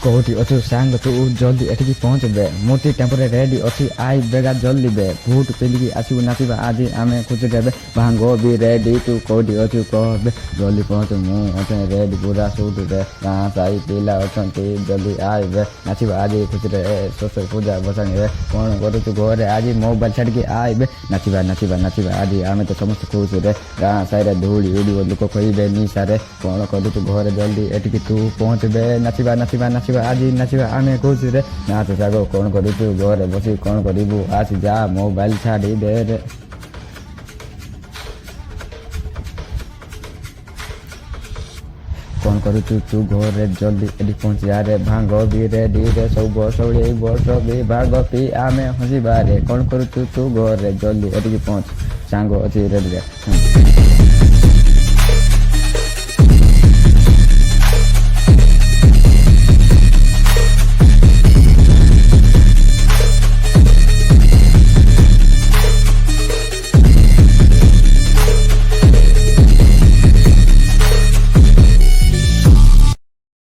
कौटी अच्छु सांग तू जल्दी एठिकी पहुँच बे मूर्ति टेम्पोरे रेडी अच्छी आई बेगा जल्दी बे भूट पिलिकी आसू नाचिबा आज आमे खुशिरे बे भांगो भी रेडी तू कौटी अच्छु कह बे जल्दी पहुँच मु अच्छे रेडी पूरा सूट रे गाँ साई पिला अच्छी जल्दी आए बे नाचिबा आज खुशिरे सरस्वती पूजा बसानी रे कौन करू तू घरे आज मोबाइल छाड़ के आए बे नाचिबा नाचिबा नाचिबा आज आमे तो समस्त खुश रे गाँ साई धूड़ी उड़ी लोक कहबे निशारे कौन करू तू घरे जल्दी एठिकी तू पहुँच बे नाचिबा नाचिबा नाचिबा आज नाचिबा आमे खुश रे नाच सागो कौन करू तू घरे बसी कौन करू आज जा मोबाइल छाड़ी दे रे कौन करू तू घरे जल्दी एडी पहुँच जा रे भांग भी रेडी रे सब बसौड़ी बस भी भाग पी आमे हंसी बारे कौन करू तू घरे जल्दी एडी पहुँच सांग अच्छी रेडी रे।